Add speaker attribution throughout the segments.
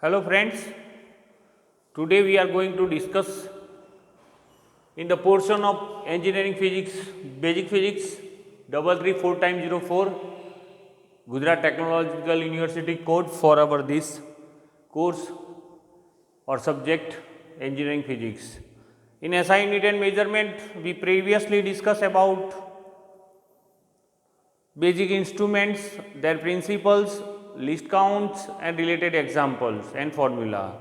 Speaker 1: Hello friends, today we are going to discuss in the portion of engineering physics, basic physics 334x04 Gujarat Technological University code for our this course or subject engineering physics. In SI unit and measurement, we previously discussed about basic instruments, their principles, list counts and related examples and formula.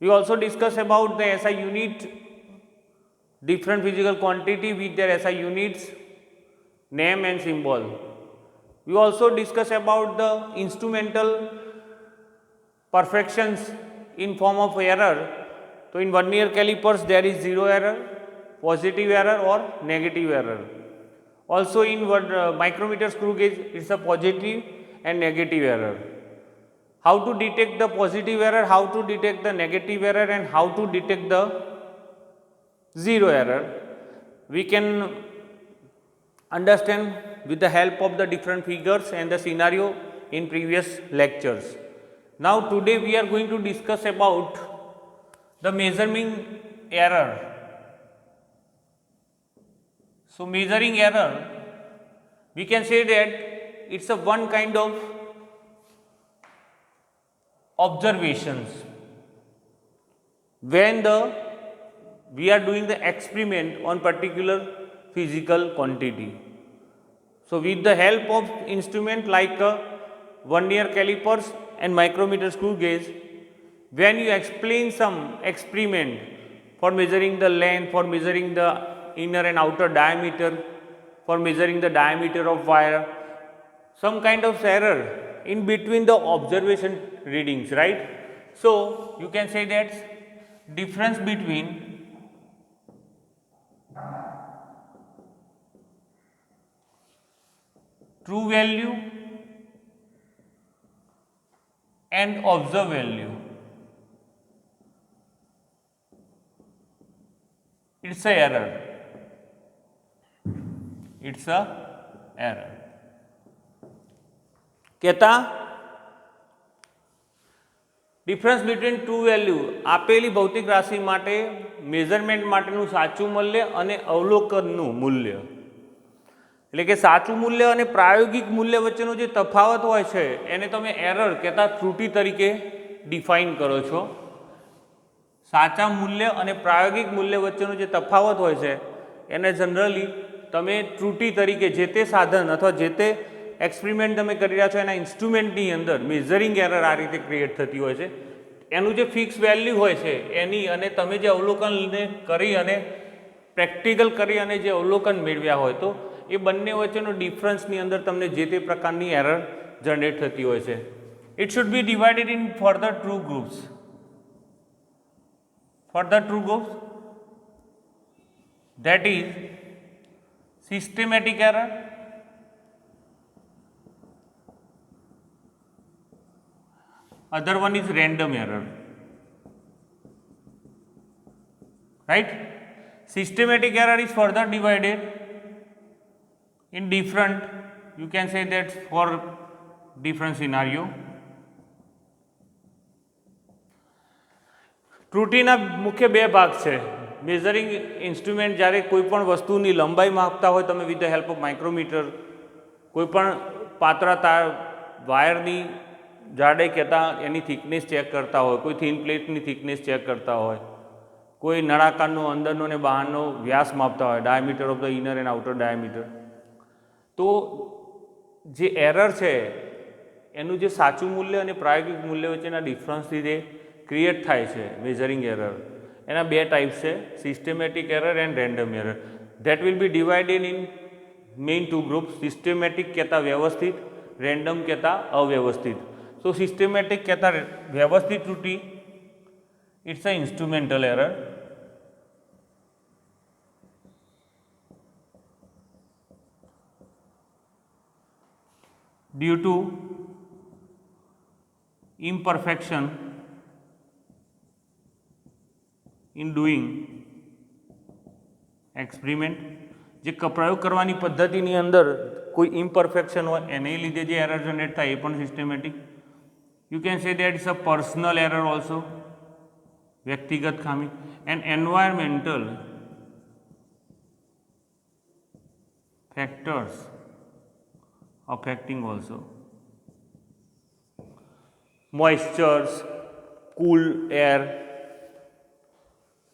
Speaker 1: We also discussed about the SI unit, different physical quantity with their SI units, name and symbol. We also discussed about the instrumental perfections in form of error. So in vernier calipers there is zero error, positive error or negative error. Also in micrometer screw gauge it's a positive and negative error. How to detect the positive error, how to detect the negative error and how to detect the zero error, we can understand with the help of the different figures and the scenario in previous lectures. Now today we are going to discuss about the measuring error. So measuring error, we can say that it's a one kind of observations when we are doing the experiment on particular physical quantity. So with the help of instrument like vernier calipers and micrometer screw gauge, when you explain some experiment for measuring the length, for measuring the inner and outer diameter, for measuring the diameter of wire, some kind of error in between the observation readings, right? So you can say that difference between true value and observed value, it's a error. It's a error. કહેતા difference between true value આપેલી ભૌતિક રાશિ માટે measurement માટેનું સાચું મૂલ્ય અને અવલોકનનું મૂલ્ય, એટલે કે સાચું મૂલ્ય અને પ્રાયોગિક મૂલ્ય વચ્ચેનો જે તફાવત હોય છે એને તમે એરર કહેતા ત્રુટિ તરીકે ડિફાઇન કરો છો. સાચા મૂલ્ય અને પ્રાયોગિક મૂલ્ય વચ્ચેનો જે તફાવત હોય છે એને જનરલી તમે ત્રુટિ તરીકે જે તે સાધન અથવા જે તે એક્સપેરિમેન્ટ તમે કરી રહ્યા છો એના ઇન્સ્ટ્રુમેન્ટની અંદર મેઝરિંગ એરર આ રીતે ક્રિએટ થતી હોય છે. એનું જે ફિક્સ વેલ્યુ હોય છે એની અને તમે જે અવલોકનને કરી અને પ્રેક્ટિકલ કરી અને જે અવલોકન મેળવ્યા હોય તો એ બંને વચ્ચેનો ડિફરન્સની અંદર તમને જે તે પ્રકારની એરર જનરેટ થતી હોય છે. It should be divided in further true groups. Further true groups that is systematic error, other one is random error, right? Systematic error is further divided in different, you can say that for different scenario. ત્રુટિના મુખ્ય બે ભાગ છે. Measuring instrument જ્યારે કોઈપણ વસ્તુની લંબાઈ માપતા હોય તમે with the help of micrometer, કોઈપણ પાતળા તાર વાયરની જાડાઈ કહેતા એની થિકનેસ ચેક કરતા હોય, કોઈ થિન પ્લેટની થિકનેસ ચેક કરતા હોય, કોઈ નળાકારનો અંદરનો ને બહારનો વ્યાસ માપતા હોય, diameter of the inner and outer diameter, તો જે એરર છે એનું જે સાચું મૂલ્ય અને પ્રાયોગિક મૂલ્ય વચ્ચેના ડિફરન્સથી જે ક્રિએટ થાય છે મેઝરિંગ એરર, એના બે ટાઈપ્સ છે, systematic error and random error. That will be divided in main two group. Systematic કહેતા વ્યવસ્થિત, રેન્ડમ કહેતા અવ્યવસ્થિત. સો સિસ્ટેમેટિક કહેતા વ્યવસ્થિત ત્રુટિ, it's a instrumental error. Due to imperfection in doing experiment, જે પ્રયોગ કરવાની પદ્ધતિની અંદર કોઈ ઇમ્પરફેક્શન હોય એને લીધે જે એરર જનરેટ થાય એ પણ systematic. You can say that it's a personal error also, વ્યક્તિગત ખામી, and environmental factors affecting also. Moistures, cool air,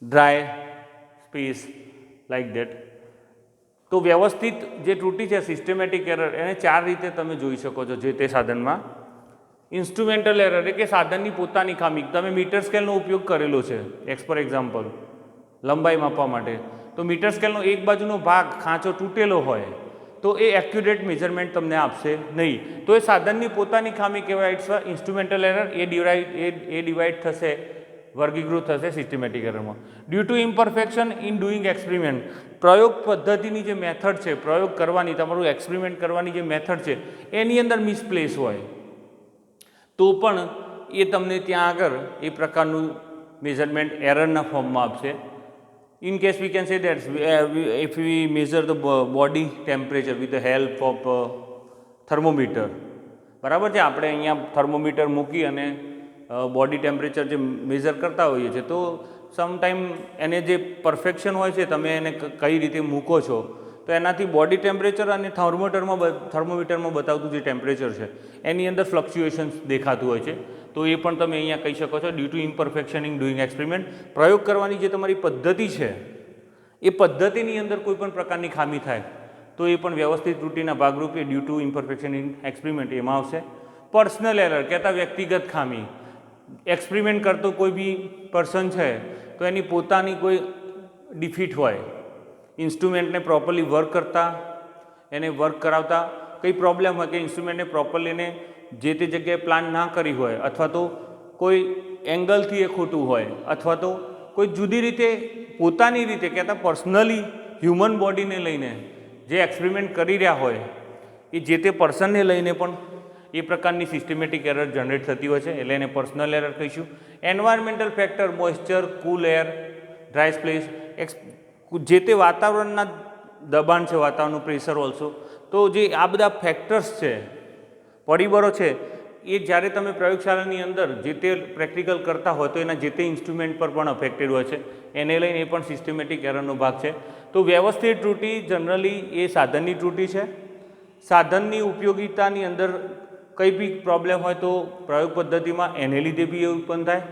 Speaker 1: dry space, like that. તો વ્યવસ્થિત જે ત્રુટિ છે સિસ્ટમેટિક એરર એને ચાર રીતે તમે જોઈ શકો છો જે તે સાધનમાં. ઇન્સ્ટ્રુમેન્ટલ એરર એટલે કે સાધનની પોતાની ખામી. તમે મીટર સ્કેલનો ઉપયોગ કરેલો છે ફોર એક્ઝામ્પલ લંબાઈ માપવા માટે, તો મીટર સ્કેલનો એક બાજુનો ભાગ ખાંચો તૂટેલો હોય તો એ એક્યુરેટ મેઝરમેન્ટ તમને આપશે નહીં. તો એ સાધનની પોતાની ખામી કહેવાય, ઇટ્સ ઇન્સ્ટ્રુમેન્ટલ એરર. એ ડિવાઈડ થશે, વર્ગીકૃત થશે સિસ્ટમેટિક એરરમાં. Due to imperfection in doing experiment, પ્રયોગ પદ્ધતિની જે મેથડ છે, પ્રયોગ કરવાની, તમારું એક્સપેરિમેન્ટ કરવાની જે મેથડ છે એની અંદર મિસપ્લેસ હોય તો પણ એ તમને ત્યાં આગળ એ પ્રકારનું મેઝરમેન્ટ એરરના ફોર્મમાં આપશે. In case we can say that if we measure the body temperature with the help of thermometer, બરાબર છે, આપણે અહીંયા થર્મોમીટર મૂકી અને બોડી ટેમ્પરેચર જે મેઝર કરતા હોઈએ છીએ, તો સમટાઈમ એને જે પરફેક્શન હોય છે તમે એને કઈ રીતે મૂકો છો તો એનાથી બોડી ટેમ્પરેચર અને થર્મોમીટરમાં બતાવતું જે ટેમ્પરેચર છે એની અંદર ફ્લક્ચ્યુએશન્સ દેખાતું હોય છે. તો એ પણ તમે અહીંયા કહી શકો છો due to imperfection in doing experiment. પ્રયોગ કરવાની જે તમારી પદ્ધતિ છે એ પદ્ધતિની અંદર કોઈ પણ પ્રકારની ખામી થાય તો એ પણ વ્યવસ્થિત ત્રુટિના ભાગરૂપે due to imperfection in experiment એમાં આવશે. પર્સનલ એરર કહેતા વ્યક્તિગત ખામી. એક્સપેરિમેન્ટ કરતો કોઈ બી પર્સન છે તો એની પોતાની કોઈ ડિફીટ હોય, ઇન્સ્ટ્રુમેન્ટને પ્રોપરલી વર્ક કરતા, એને વર્ક કરાવતા કંઈ પ્રોબ્લેમ હોય કે ઇન્સ્ટ્રુમેન્ટને પ્રોપરલી એને જે તે જગ્યાએ પ્લાન ના કરી હોય, અથવા તો કોઈ એંગલથી એ ખોટું હોય, અથવા તો કોઈ જુદી રીતે પોતાની રીતે કહેતા પર્સનલી હ્યુમન બોડીને લઈને જે એક્સપેરિમેન્ટ કરી રહ્યા હોય એ જે તે પર્સનને લઈને પણ એ પ્રકારની સિસ્ટમેટિક એરર જનરેટ થતી હોય છે, એટલે એને પર્સનલ એરર કહીશું. એન્વાયરમેન્ટલ ફેક્ટર, મોઇસ્ચર, કુલ એર, ડ્રાય સ્પેસ, જે તે વાતાવરણના દબાણ છે, વાતાવરણનું પ્રેશર ઓલ્સો. તો જે આ બધા ફેક્ટર્સ છે, પરિબળો છે, એ જ્યારે તમે પ્રયોગશાળાની અંદર જે તે પ્રેક્ટિકલ કરતા હોય તો એના જે તે ઇન્સ્ટ્રુમેન્ટ પર પણ અફેક્ટેડ હોય છે, એને લઈને એ પણ સિસ્ટમેટિક એરરનો ભાગ છે. તો વ્યવસ્થિત ત્રુટિ જનરલી એ સાધનની ત્રુટિ છે. સાધનની ઉપયોગિતાની અંદર કંઈ બી પ્રોબ્લેમ હોય તો પ્રયોગ પદ્ધતિમાં એને લીધે બી એ ઉત્પન્ન થાય.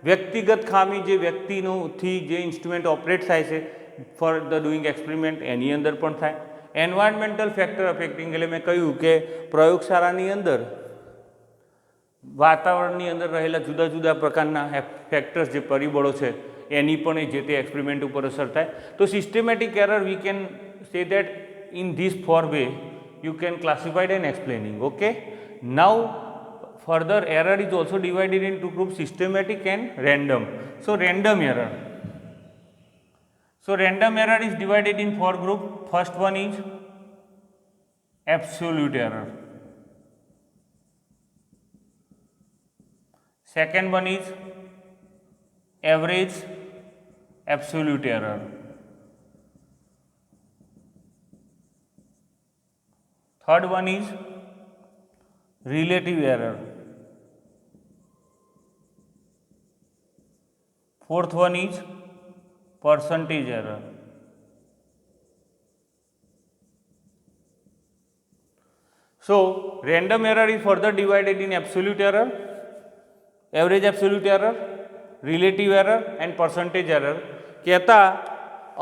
Speaker 1: વ્યક્તિગત ખામી જે વ્યક્તિનોથી જે ઇન્સ્ટ્રુમેન્ટ ઓપરેટ થાય છે ફોર ધ ડુઈંગ એક્સપેરિમેન્ટ એની અંદર પણ થાય. એન્વાયરમેન્ટલ ફેક્ટર અફેક્ટિંગ એટલે મેં કહ્યું કે પ્રયોગશાળાની અંદર વાતાવરણની અંદર રહેલા જુદા જુદા પ્રકારના ફેક્ટર્સ જે પરિબળો છે એની પણ એ જે તે એક્સપેરિમેન્ટ ઉપર અસર થાય. તો systematic error we can say that in this four way you can classify and explaining. Okay, now further error is also divided into groups systematic and random. So random error is divided in four groups. First one is absolute error, second one is average absolute error, third one is relative error, fourth one is percentage error. So random error is further divided in absolute error, average absolute error, relative error and percentage error. કહેતા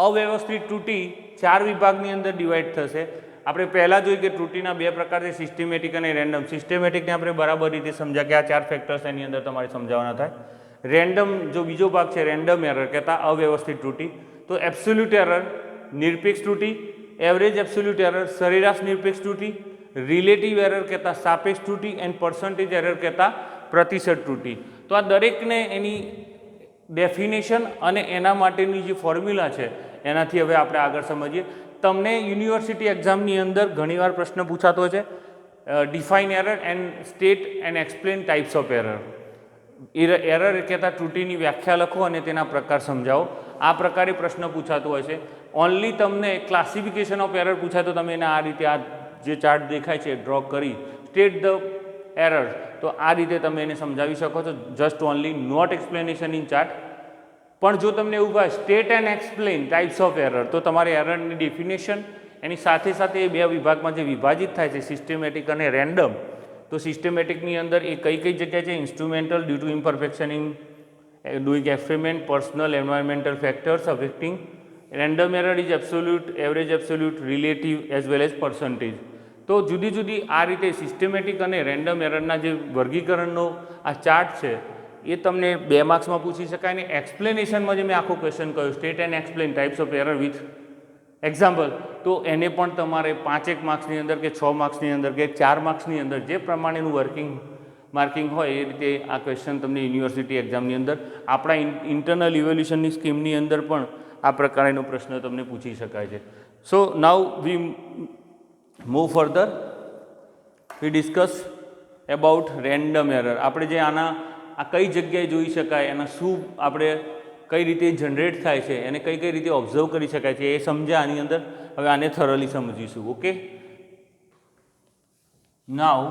Speaker 1: અવ્યવસ્થિત ત્રુટિ ચાર વિભાગની અંદર divide થશે. આપણે પહેલાં જોઈ કે ત્રુટિના બે પ્રકાર છે, સિસ્ટમેટિક અને રેન્ડમ. સિસ્ટમેટિકને આપણે બરાબર રીતે સમજ્યા કે આ ચાર ફેક્ટર્સ એની અંદર તમારે સમજાવવાના થાય. રેન્ડમ જો બીજો ભાગ છે રેન્ડમ એરર કહેતા અવ્યવસ્થિત ત્રુટિ. તો એબ્સોલ્યુટ એરર નિરપેક્ષ ત્રુટિ, એવરેજ એબ્સોલ્યુટ એરર સરેરાશ નિરપેક્ષ ત્રુટિ, રિલેટિવ એરર કહેતા સાપેક્ષ ત્રુટિ એન્ડ પર્સન્ટેજ એરર કહેતા પ્રતિશત ત્રુટિ. તો આ દરેકને એની ડેફિનેશન અને એના માટેની જે ફોર્મ્યુલા છે એનાથી હવે આપણે આગળ સમજીએ. તમને યુનિવર્સિટી એક્ઝામની અંદર ઘણીવાર પ્રશ્ન પૂછાતો છે define error and state and explain types of error. Error કહેતા ત્રુટિની વ્યાખ્યા લખો અને તેના પ્રકાર સમજાવો. આ પ્રકારે પ્રશ્ન પૂછાતો હોય છે. ઓનલી તમને ક્લાસિફિકેશન ઓફ એરર પૂછાય તો તમે એને આ રીતે આ જે ચાર્ટ દેખાય છે ડ્રો કરી સ્ટેટ ધ એરર, તો આ રીતે તમે એને સમજાવી શકો છો. Just only not explanation in chart. પણ જો તમને એવું કહે state and explain types of error, તો તમારે એરરની ડેફિનેશન એની સાથે સાથે એ બે વિભાગમાં જે વિભાજિત થાય છે સિસ્ટમેટિક અને રેન્ડમ, તો સિસ્ટમેટિકની અંદર એ કઈ કઈ જગ્યા છે? Instrumental, due to imperfection in doing experiment, personal environmental factors affecting. Random error is absolute, average absolute, relative as well as percentage. તો જુદી જુદી આ રીતે સિસ્ટમેટિક અને રેન્ડમ એરરના જે વર્ગીકરણનો આ ચાર્ટ છે એ તમને 2 માર્ક્સમાં પૂછી શકાય. ને એક્સપ્લેનેશનમાં જે મેં આખો ક્વેશ્ચન કહ્યું state and explain types of error with example, તો એને પણ તમારે 5 માર્ક્સની અંદર કે 6 માર્ક્સની અંદર કે 4 માર્ક્સની અંદર જે પ્રમાણેનું માર્કિંગ હોય એ રીતે આ ક્વેશ્ચન તમને યુનિવર્સિટી એક્ઝામની અંદર આપણા ઇન્ટરનલ ઇવેલ્યુશનની સ્કીમની અંદર પણ આ પ્રકારનો પ્રશ્ન તમને પૂછી શકાય છે. So now we move further, we discuss about random error. આપણે જે આ કઈ જગ્યાએ જોઈ શકાય, એના શું આપણે કઈ રીતે જનરેટ થાય છે, એને કઈ કઈ રીતે ઓબ્ઝર્વ કરી શકાય છે એ સમજ્યા આની અંદર. હવે આને થરોલી સમજીશું. ઓકે, નાઉ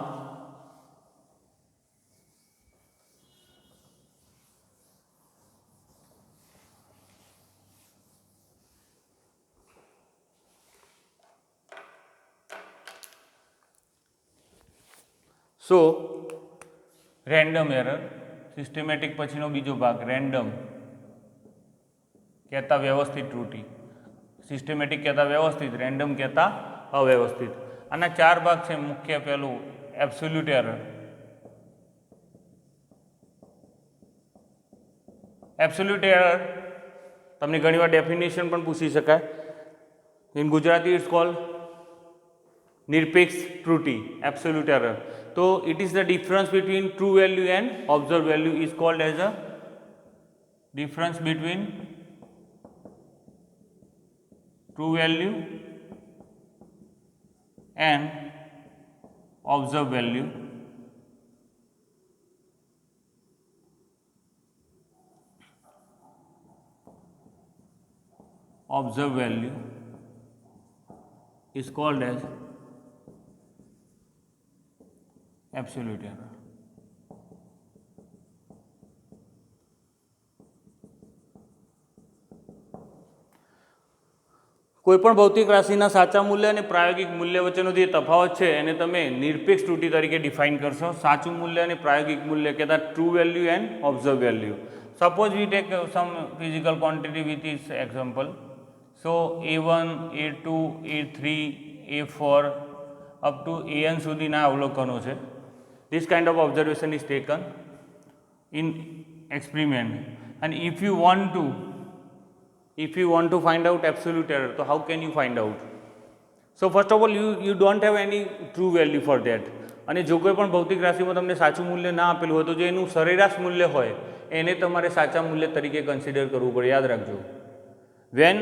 Speaker 1: સો રેન્ડમ એરર, સિસ્ટમેટિક પછીનો બીજો ભાગ રેન્ડમ કહેતા વ્યવસ્થિત ત્રુટિ. સિસ્ટમેટિક કહેતા વ્યવસ્થિત, રેન્ડમ કહેતા અવ્યવસ્થિત. આના 4 ભાગ છે મુખ્ય. પહેલું એબ્સોલ્યુટ એરર. એબ્સોલ્યુટ એરર તમને ઘણીવાર ડેફિનેશન પણ પૂછી શકાય. ઇન ગુજરાતી ઇટ્સ કોલ્ડ નિરપેક્ષ ત્રુટિ, એબ્સોલ્યુટ એરર. તો it is the difference between true value and observe value is called as a difference between true value and observed value. Observed value is called as absolute error. કોઈપણ ભૌતિક રાશિના સાચા મૂલ્ય અને પ્રાયોગિક મૂલ્ય વચ્ચેનો જે તફાવત છે એને તમે નિરપેક્ષ ત્રુટિ તરીકે ડિફાઇન કરશો. સાચું મૂલ્ય અને પ્રાયોગિક મૂલ્ય કહેતા true value and observe value. Suppose we take sum physical quantity with is example. So A1, A2, A3, A4 up to AN સુધીના અવલોકનો છે. This kind of observation is taken in experiment. and if you want to find out absolute error, so how can you find out? So first of all you don't have any true value for that. અને જો કોઈ પણ ભૌતિક રાશિમાં તમને સાચું મૂલ્ય ના આપેલું હોય તો જે એનું સરેરાશ મૂલ્ય હોય એને તમારે સાચા મૂલ્ય તરીકે કન્સિડર કરવું પડે. યાદ રાખજો, when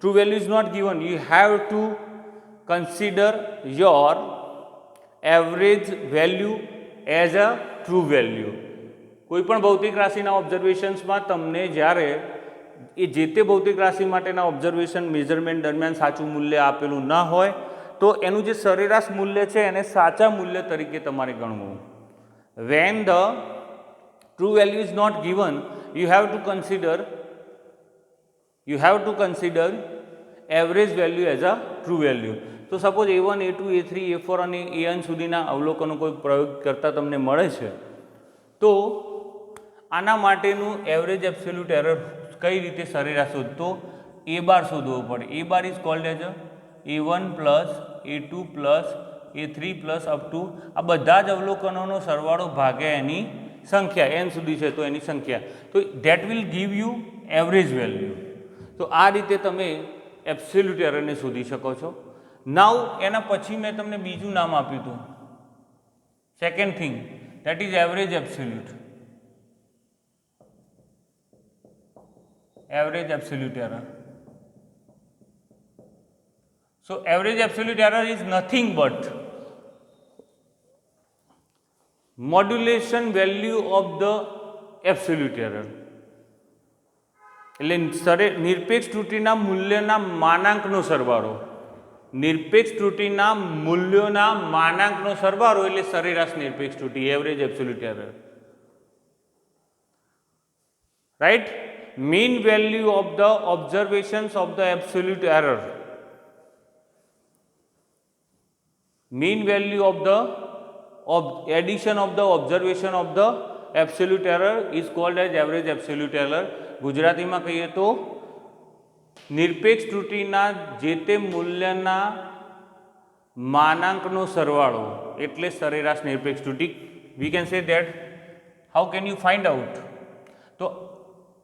Speaker 1: true value is not given, you have to consider your average value as a true value. કોઈ પણ ભૌતિક રાશિના ઓબ્ઝર્વેશન્સમાં તમને જ્યારે એ જે તે ભૌતિક રાશિ માટેના ઓબ્ઝર્વેશન મેઝરમેન્ટ દરમિયાન સાચું મૂલ્ય આપેલું ન હોય તો એનું જે સરેરાશ મૂલ્ય છે એને સાચા મૂલ્ય તરીકે તમારે ગણવું. When the true value is not given, you have to consider average value as a true value. તો suppose A1, A2, A3, A4 અને AN સુધીના અવલોકનો કોઈ પ્રયોગ કરતા તમને મળે છે તો આના માટેનું એવરેજ એબ્સોલ્યુટ એરર કઈ રીતે સરેરાશ શોધતો? A બાર શોધવો પડે. A bar is called as A1 plus A2 plus A3 plus up to આ બધા જ અવલોકનોનો સરવાળો ભાગ્યા એની સંખ્યા, n સુધી છે તો એની સંખ્યા, તો that will give you average value. તો આ રીતે તમે એબ્સોલ્યુટ એરરને શોધી શકો છો. નાઉ એના પછી મેં તમને બીજું નામ આપ્યું હતું, second thing, that is average absolute. Average absolute error. So average absolute error is nothing but modulation value of the absolute error. એટલે નિરપેક્ષ ત્રુટિના મૂલ્યના માનાંકનો સરવાળો. નિરપેક્ષ ત્રુટિના મૂલ્યોના માનાંકનો સરવાળો એટલે સરેરાશ નિરપેક્ષ ત્રુટિ, average absolute error. Right. Mean value of the observations of the absolute error. mean value of the addition of the observation of the absolute error is called as average absolute error. ગુજરાતીમાં કહીએ તો નિરપેક્ષ ત્રુટિના જે તે મૂલ્યના માનાંકનો સરવાળો એટલે સરેરાશ નિરપેક્ષ ત્રુટિ. We can say that how can you find out. તો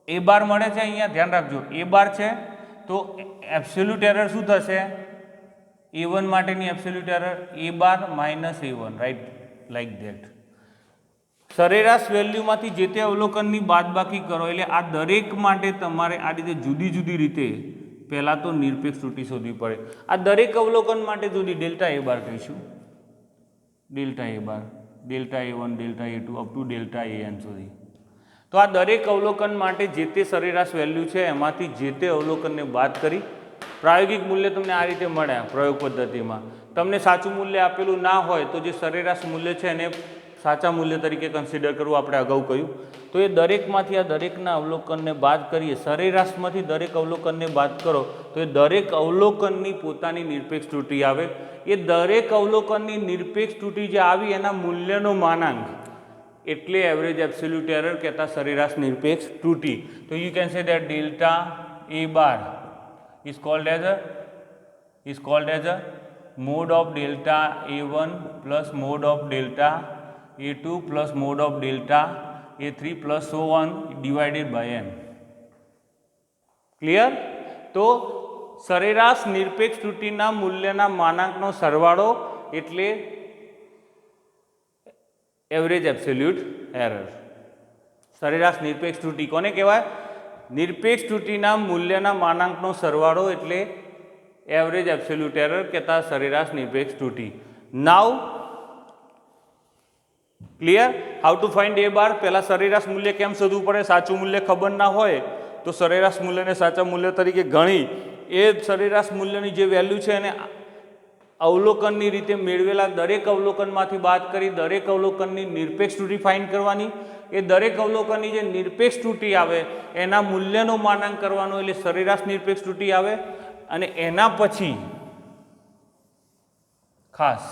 Speaker 1: એ બાર મળે છે, અહીંયા ધ્યાન રાખજો એ બાર છે તો એબ્સોલ્યુટ એરર શું થશે, A1 માટેની absolute error A bar minus A1, right, like that. સરેરાશ વેલ્યુમાંથી જે તે અવલોકનની બાદબાકી કરો એટલે આ દરેક માટે તમારે આ રીતે જુદી જુદી રીતે પહેલાં તો નિરપેક્ષ ત્રુટિ શોધવી પડે. આ દરેક અવલોકન માટે જુદી ડેલ્ટા A બાર કહીશું, delta A bar, delta A1, delta A2 up to delta AN સુધી. તો આ દરેક અવલોકન માટે જે તે સરેરાશ વેલ્યુ છે એમાંથી જે તે અવલોકનને બાદ કરી પ્રાયોગિક મૂલ્ય તમને આ રીતે મળ્યા. પ્રયોગ પદ્ધતિમાં તમને સાચું મૂલ્ય આપેલું ના હોય તો જે સરેરાશ મૂલ્ય છે એને સાચા મૂલ્ય તરીકે કન્સિડર કરવું, આપણે અગાઉ કહ્યું. તો એ દરેકમાંથી આ દરેકના અવલોકનને બાદ કરીએ, સરેરાશમાંથી દરેક અવલોકનને બાદ કરો તો એ દરેક અવલોકનની પોતાની નિરપેક્ષ ત્રુટિ આવે. એ દરેક અવલોકનની નિરપેક્ષ ત્રુટિ જે આવી એના મૂલ્યનો માનાંક એટલે એવરેજ એબ્સોલ્યુટ એરર કહેતા સરેરાશ નિરપેક્ષ ત્રુટિ. તો you can say that delta A bar is called as a mode of delta A1 plus mode of delta A2 plus mode of delta A3 plus so on divided by n. Clear? તો સરેરાશ નિરપેક્ષ ત્રુટિના મૂલ્યના માનાંકનો સરવાળો એટલે average absolute error. સરેરાશ નિરપેક્ષ ત્રુટિ કોને કહેવાય? નિરપેક્ષ ત્રુટિના મૂલ્યના માનાંકનો સરવાળો એટલે એવરેજ એબ્સોલ્યુટ એરર કહેતા સરેરાશ નિરપેક્ષ ત્રુટિ. Now clear? How to find A bar. પહેલાં સરેરાશ મૂલ્ય કેમ શોધવું પડે? સાચું મૂલ્ય ખબર ના હોય તો સરેરાશ મૂલ્યને સાચા મૂલ્ય તરીકે ગણી એ સરેરાશ મૂલ્યની જે વેલ્યુ છે એને અવલોકનની રીતે મેળવેલા દરેક અવલોકનમાંથી બાદ કરી દરેક અવલોકનની નિરપેક્ષ ત્રુટિ ફાઇન્ડ કરવાની. એ દરેક અવલોકનની જે નિરપેક્ષ ત્રુટિ આવે એના મૂલ્યનો માનાંક કરવાનો એટલે સરેરાશ નિરપેક્ષ ત્રુટિ આવે. અને એના પછી ખાસ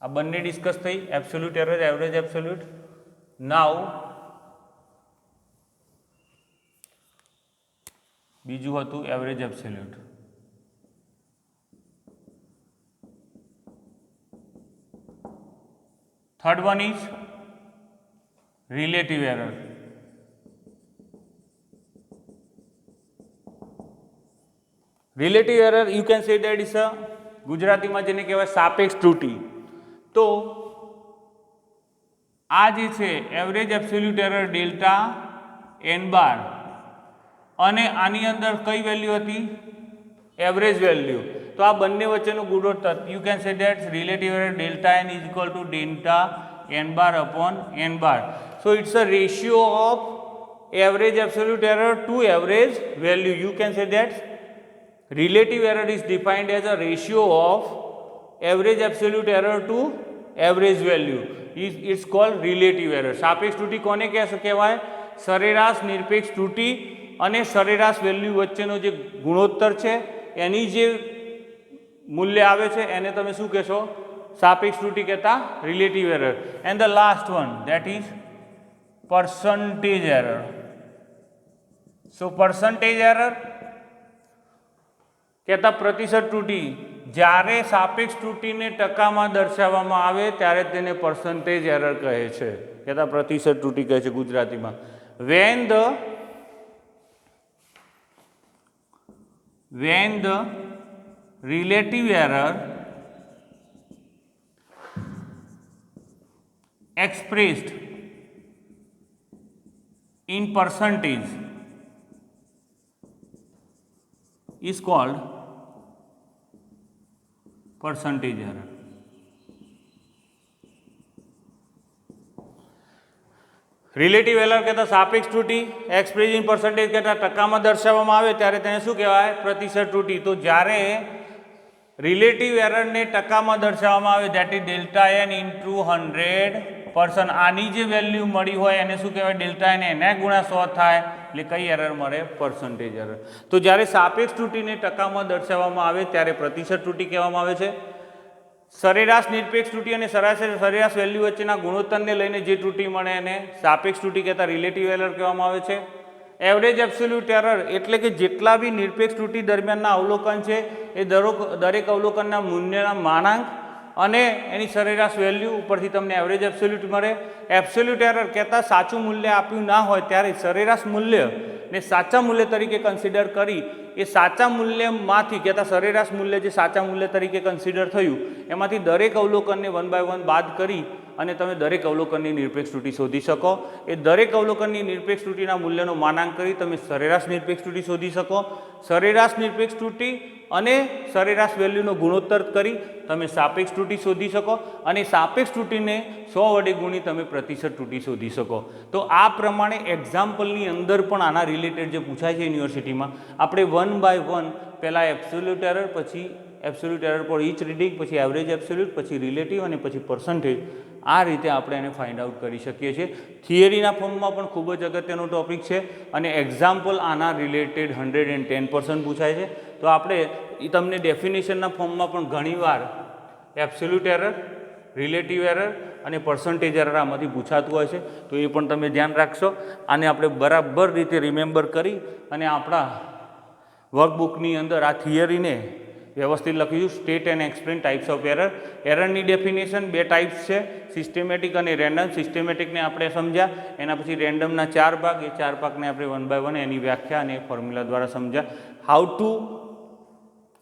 Speaker 1: આ બંને ડિસ્કસ થઈ, એબ્સોલ્યુટ એરર, એવરેજ એબ્સોલ્યુટ. નાઉ બીજું હતું average absolute. Third one is relative error. Relative error you can say that is a ગુજરાતીમાં જેને કહેવાય સાપેક્ષ ત્રુટિ. તો આ જે છે average absolute error delta n બાર અને આની અંદર કઈ વેલ્યુ હતી? Average value. તો આ બંને વચ્ચેનો ગુણોત્તર you can say that relative error delta n is equal to delta n bar upon n bar. So it's a ratio of average absolute error to average value. You can say that relative error is defined as a ratio of average absolute error to average value. It's called relative error. સાપેક્ષ ત્રુટિ કોને કહેવાય? સરેરાશ નિરપેક્ષ ત્રુટિ અને સરેરાશ value વચ્ચેનો જે ગુણોત્તર છે એની જે મૂલ્ય આવે છે એને તમે શું કહેશો? સાપેક્ષ ત્રુટિ કહેતા relative error. And the last one that is percentage error. So percentage error કહેતા પ્રતિશત ત્રુટિ. જ્યારે સાપેક્ષ ત્રુટિને ટકામાં દર્શાવવામાં આવે ત્યારે તેને percentage error કહે છે, કહેતા પ્રતિશત ત્રુટિ કહે છે ગુજરાતીમાં. when the relative error expressed in percentage is called percentage error. Relative error કહેતા સાપેક્ષ ત્રુટિ, એક્સપ્રેસ ઇન પર્સન્ટેજ કહેતા ટકામાં દર્શાવવામાં આવે ત્યારે તેને શું કહેવાય? પ્રતિશત ત્રુટિ. તો જ્યારે રિલેટિવ એરરને ટકામાં દર્શાવવામાં આવે that is delta N into 100%. આની જે વેલ્યુ મળી હોય એને શું કહેવાય? ડેલ્ટા એન એને ગુણ્યા 100 થાય એટલે કઈ એરર મળે? Percentage error. તો જ્યારે સાપેક્ષ ત્રુટિને ટકામાં દર્શાવવામાં આવે ત્યારે પ્રતિશત ત્રુટિ કહેવામાં આવે છે. સરેરાશ નિરપેક્ષ ત્રુટિ અને સરેરાશ વેલ્યુ વચ્ચેના ગુણોત્તરને લઈને જે ત્રુટિ મળે એને સાપેક્ષ ત્રુટિ કહેતા રિલેટિવ એરર કહેવામાં આવે છે. એવરેજ એબ્સોલ્યુટ એરર એટલે કે જેટલા બી નિરપેક્ષ ત્રુટિ દરમિયાનના અવલોકન છે એ દરેક અવલોકનના મૂલ્યના માનાંક અને એની સરેરાશ વેલ્યુ ઉપરથી તમને એવરેજ એબ્સોલ્યુટ મળે. એબ્સોલ્યુટ એરર કહેતા સાચું મૂલ્ય આપ્યું ના હોય ત્યારે સરેરાશ મૂલ્ય ને સાચા મૂલ્ય તરીકે કન્સિડર કરી એ સાચા મૂલ્યમાંથી કહેતા સરેરાશ મૂલ્ય જે સાચા મૂલ્ય તરીકે કન્સિડર થયું એમાંથી દરેક અવલોકનને 1 by 1 બાદ કરી અને તમે દરેક અવલોકનની નિરપેક્ષ ત્રુટિ શોધી શકો. એ દરેક અવલોકનની નિરપેક્ષ ત્રુટિના મૂલ્યનો માનાંક કરી તમે સરેરાશ નિરપેક્ષ ત્રુટિ શોધી શકો. સરેરાશ નિરપેક્ષ ત્રુટિ અને સરેરાશ વેલ્યુનો ગુણોત્તર કરી તમે સાપેક્ષ ત્રુટિ શોધી શકો અને સાપેક્ષ ત્રુટિને 100 વડે ગુણી તમે પ્રતિશત ત્રુટિ શોધી શકો. તો આ પ્રમાણે એક્ઝામ્પલની અંદર પણ આના રિલેટેડ જે પૂછાય છે યુનિવર્સિટીમાં આપણે 1 by 1 પહેલાં એબ્સોલ્યુટ એરર, પછી એબ્સોલ્યુટ એરર પર ઈચ રીડિંગ, પછી એવરેજ એબ્સોલ્યુટ, પછી રિલેટિવ અને પછી પર્સન્ટેજ, આ રીતે આપણે એને ફાઇન્ડ આઉટ કરી શકીએ છીએ. થિયરીના ફોર્મમાં પણ ખૂબ જ અગત્યનો ટોપિક છે અને એક્ઝામ્પલ આના રિલેટેડ 110% પૂછાય છે. તો આપણે તમને ડેફિનેશનના ફોર્મમાં પણ ઘણીવાર એબ્સોલ્યુટ એરર, રિલેટિવ એરર અને પર્સન્ટેજ એરર આમાંથી પૂછાતું હોય છે. તો એ પણ તમે ધ્યાન રાખશો. આને આપણે બરાબર રીતે રિમેમ્બર કરી અને આપણા વર્કબુકની અંદર આ થિયરીને વ્યવસ્થિત લખીશું. State and explain types of error. એરરની ડેફિનેશન 2 ટાઈપ્સ છે, સિસ્ટેમેટિક અને રેન્ડમ. સિસ્ટેમેટિકને આપણે સમજ્યા, એના પછી રેન્ડમના 4 ભાગ, એ 4 ભાગને આપણે 1 by 1 એની વ્યાખ્યા અને ફોર્મ્યુલા દ્વારા સમજ્યા. How to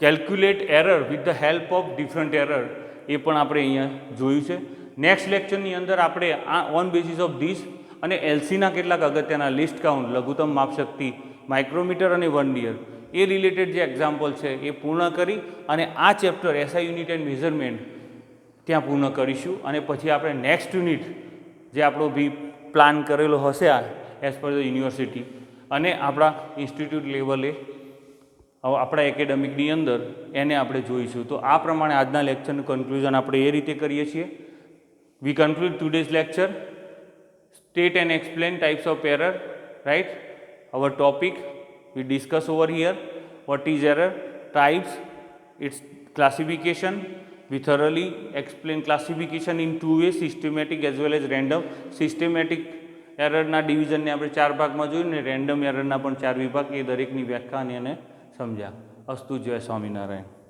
Speaker 1: calculate error with the help of different error એ પણ આપણે અહીંયા જોયું છે. નેક્સ્ટ લેક્ચરની અંદર આપણે આ ઓન બેસિસ ઓફ ધીસ અને એલસીના કેટલાક અગત્યના લિસ્ટ કાઉન્ટ, લઘુત્તમ માપશક્તિ, માઇક્રોમીટર અને વર્નિયર એ રિલેટેડ જે એક્ઝામ્પલ છે એ પૂર્ણ કરી અને આ chapter SI unit and measurement ત્યાં પૂર્ણ કરીશું. અને પછી આપણે નેક્સ્ટ યુનિટ જે આપણો બી પ્લાન કરેલો હશે આ એઝ પર ધ યુનિવર્સિટી અને આપણા ઇન્સ્ટિટ્યૂટ લેવલે આપણા એકેડેમિકની અંદર એને આપણે જોઈશું. તો આ પ્રમાણે આજના લેક્ચરનું કન્ક્લુઝન આપણે એ રીતે કરીએ છીએ. We conclude today's lecture, state and explain types of error, right? Our topic we discuss over here, what is error, types, its classification. We thoroughly explain classification in 2 ways, systematic as well as random. Systematic એરરના ડિવિઝનને આપણે 4 ભાગમાં જોયું ને random એરરના પણ 4 વિભાગ, એ દરેકની વ્યાખ્યા અને એને સમજ્યા. અસ્તુ, જય સ્વામિનારાયણ.